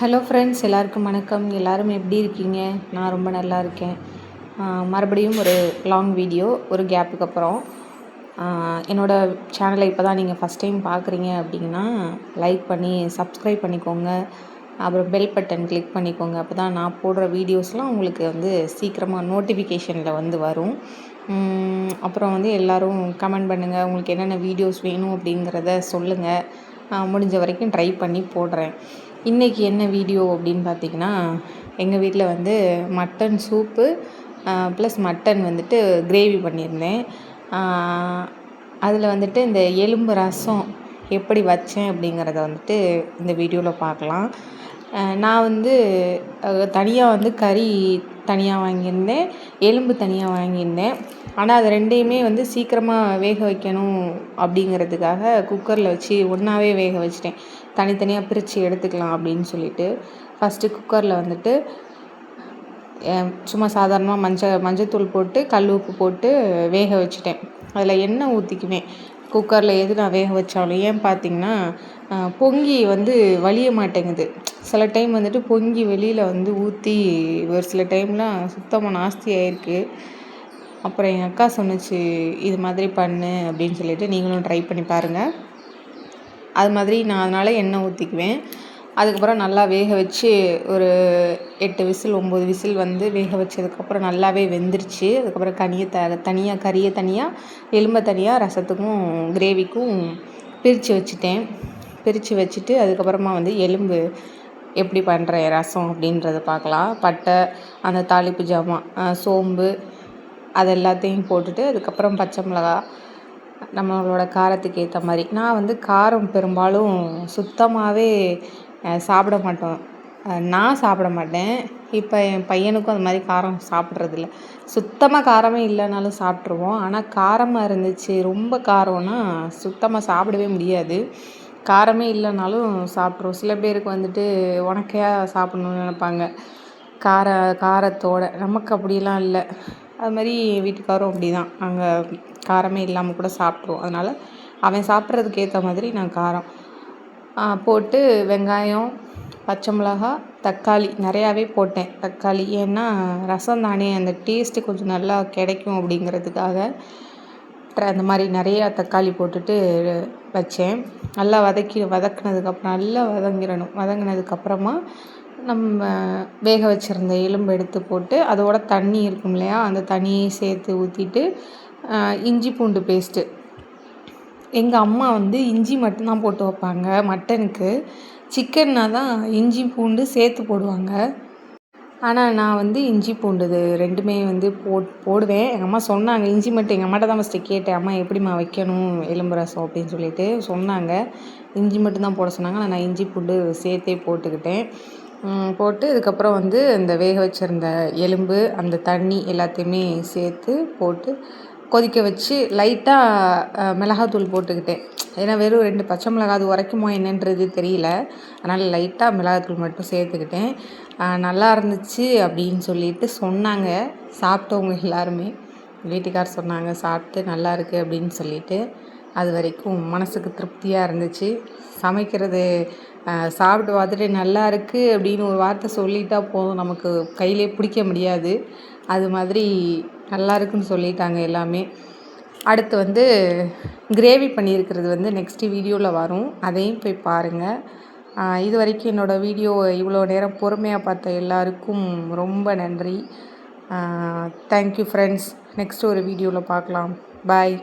Hello friends, எல்லாருக்கும் வணக்கம். எல்லோரும் எப்படி இருக்கீங்க? நான் ரொம்ப நல்லா இருக்கேன். மறுபடியும் ஒரு லாங் வீடியோ, ஒரு கேப்புக்கு அப்புறம். என்னோடய சேனலை இப்போ தான் நீங்கள் ஃபஸ்ட் டைம் பார்க்குறீங்க அப்படின்னா லைக் பண்ணி சப்ஸ்கிரைப் பண்ணிக்கோங்க. அப்புறம் பெல் பட்டன் கிளிக் பண்ணிக்கோங்க. அப்போ தான் நான் போடுற வீடியோஸ்லாம் உங்களுக்கு சீக்கிரமாக நோட்டிஃபிகேஷனில் வரும். அப்புறம் எல்லோரும் கமெண்ட் பண்ணுங்கள், உங்களுக்கு என்னென்ன வீடியோஸ் வேணும் அப்படிங்கிறத சொல்லுங்கள். முடிஞ்ச வரைக்கும் ட்ரை பண்ணி போடுறேன். இன்றைக்கி என்ன வீடியோ அப்படின்னு பார்த்திங்கன்னா, எங்கள் வீட்டில் mutton soup plus mutton gravy பண்ணியிருந்தேன். அதில் இந்த எலும்பு ரசம் எப்படி வச்சேன் அப்படிங்கிறத இந்த வீடியோவில் பார்க்கலாம். நான் தனியாக கறி தனியாக வாங்கியிருந்தேன், எலும்பு தனியாக வாங்கியிருந்தேன். ஆனால் அது ரெண்டையுமே சீக்கிரமாக வேக வைக்கணும் அப்படிங்கிறதுக்காக குக்கரில் வச்சு ஒன்றாவே வேக வச்சிட்டேன். தனித்தனியாக பிரித்து எடுத்துக்கலாம் அப்படின்னு சொல்லிட்டு ஃபஸ்ட்டு குக்கரில் சும்மா சாதாரணமாக மஞ்சத்தூள் போட்டு கல் உப்பு போட்டு வேக வச்சுட்டேன். அதில் எண்ணெய் ஊற்றிக்குவேன் குக்கரில். எது நான் வேக வச்சாலும் ஏன் பார்த்திங்கன்னா, பொங்கி வலிய மாட்டேங்குது. சில டைம் பொங்கி வெளியில் ஊற்றி ஒரு சில டைம்லாம் சுத்தமாக நாஸ்தி ஆகிருக்கு. அப்புறம் எங்கள் அக்கா சொன்னிச்சு, இது மாதிரி பண்ணு அப்படின்னு சொல்லிட்டு நீங்களும் ட்ரை பண்ணி பாருங்கள். அது மாதிரி நான் அதனால் எண்ணெய் ஊற்றிக்குவேன். அதுக்கப்புறம் நல்லா வேக வச்சு ஒரு 8 விசில் 9 விசில் வேக வச்சதுக்கப்புறம் நல்லாவே வெந்துருச்சு. அதுக்கப்புறம் தனியாக கறியை தனியாக, எலும்பை தனியாக ரசத்துக்கும் கிரேவிக்கும் பிரித்து வச்சுட்டேன். பிரித்து வச்சுட்டு அதுக்கப்புறமா எலும்பு எப்படி பண்ணுறேன் ரசம் அப்படின்றத பார்க்கலாம். பட்டை, அந்த தாளிப்பு ஜாமான், சோம்பு, அது எல்லாத்தையும் போட்டுட்டு அதுக்கப்புறம் பச்சை மிளகா, நம்மளோட காரத்துக்கு ஏற்ற மாதிரி. நான் காரம் பெரும்பாலும் சுத்தமாகவே சாப்பிட மாட்டோம். நான் சாப்பிட மாட்டேன். இப்போ என் பையனுக்கும் அது மாதிரி காரம் சாப்பிட்றதில்ல. சுத்தமாக காரமே இல்லைனாலும் சாப்பிட்ருவோம். ஆனால் காரமாக இருந்துச்சு, ரொம்ப காரம்னா சுத்தமாக சாப்பிடவே முடியாது. காரமே இல்லைனாலும் சாப்பிட்ருவோம். சில பேருக்கு உனக்கையாக சாப்பிட்ணுன்னு நினைப்பாங்க காரத்தோடு. நமக்கு அப்படிலாம் இல்லை. அது மாதிரி வீட்டுக்காரும் அப்படி தான். நாங்கள் காரமே இல்லாமல் கூட சாப்பிட்ருவோம். அதனால் அவன் சாப்பிட்றதுக்கு ஏற்ற மாதிரி நான் காரம் போட்டு வெங்காயம், பச்சை மிளகா, தக்காளி நிறையாவே போட்டேன். தக்காளி ஏன்னா ரசம் தானே, அந்த டேஸ்ட்டு கொஞ்சம் நல்லா கிடைக்கும் அப்படிங்கிறதுக்காக அந்த மாதிரி நிறையா தக்காளி போட்டுட்டு வச்சேன். நல்லா வதக்கினதுக்கப்புறம் நல்லா வதங்கினதுக்கப்புறமா நம்ம வேக வச்சுருந்த எலும்பு எடுத்து போட்டு அதோட தண்ணி இருக்கும் இல்லையா, அந்த தண்ணியை சேர்த்து ஊற்றிட்டு இஞ்சி பூண்டு பேஸ்ட்டு. எங்கள் அம்மா இஞ்சி மட்டும்தான் போட்டு வைப்பாங்க மட்டனுக்கு. சிக்கன்னா தான் இஞ்சி பூண்டு சேர்த்து போடுவாங்க. ஆனால் நான் இஞ்சி பூண்டு இது ரெண்டுமே போடுவேன். எங்கள் அம்மா சொன்னாங்க. இஞ்சி மட்டும் எங்கள் அம்மாட்ட தான் ஃபஸ்ட்டு கேட்டேன், அம்மா எப்படிம்மா வைக்கணும் எலும்பு ரசம் அப்படின்னு சொல்லிட்டு சொன்னாங்க. இஞ்சி மட்டும்தான் போட சொன்னாங்க. நான் இஞ்சி பூண்டு சேர்த்தே போட்டுக்கிட்டேன். போட்டு அதுக்கப்புறம் இந்த வேக வச்சுருந்த எலும்பு, அந்த தண்ணி எல்லாத்தையுமே சேர்த்து போட்டு கொதிக்க வச்சு லைட்டாக மிளகாத்தூள் போட்டுக்கிட்டேன். ஏன்னா வெறும் 2 பச்சை மிளகா அது உரைக்குமோ என்னன்றது தெரியல. அதனால் லைட்டாக மிளகாத்தூள் மட்டும் சேர்த்துக்கிட்டேன். நல்லா இருந்துச்சு அப்படின்னு சொல்லிட்டு சொன்னாங்க சாப்பிட்டவங்க எல்லாருமே. வீட்டுக்கார் சொன்னாங்க சாப்பிட்டு நல்லா இருக்குது அப்படின்னு சொல்லிட்டு. அது வரைக்கும் மனசுக்கு திருப்தியாக இருந்துச்சு. சமைக்கிறது சாப்பிட்டு பார்த்துட்டு நல்லா இருக்குது அப்படின்னு ஒரு வார்த்தை சொல்லிட்டா போதும், நமக்கு கையிலே பிடிக்க முடியாது. அது மாதிரி நல்லா இருக்குன்னு சொல்லிட்டாங்க எல்லாமே. அடுத்து கிரேவி பண்ணியிருக்கிறது நெக்ஸ்ட்டு வீடியோவில் வரும். அதையும் போய் பாருங்கள். இது வரைக்கும் என்னோடய வீடியோ இவ்வளோ நேரம் பொறுமையாக பார்த்த எல்லாருக்கும் ரொம்ப நன்றி. Thank you friends. நெக்ஸ்ட்டு ஒரு வீடியோவில் பார்க்கலாம். பாய்.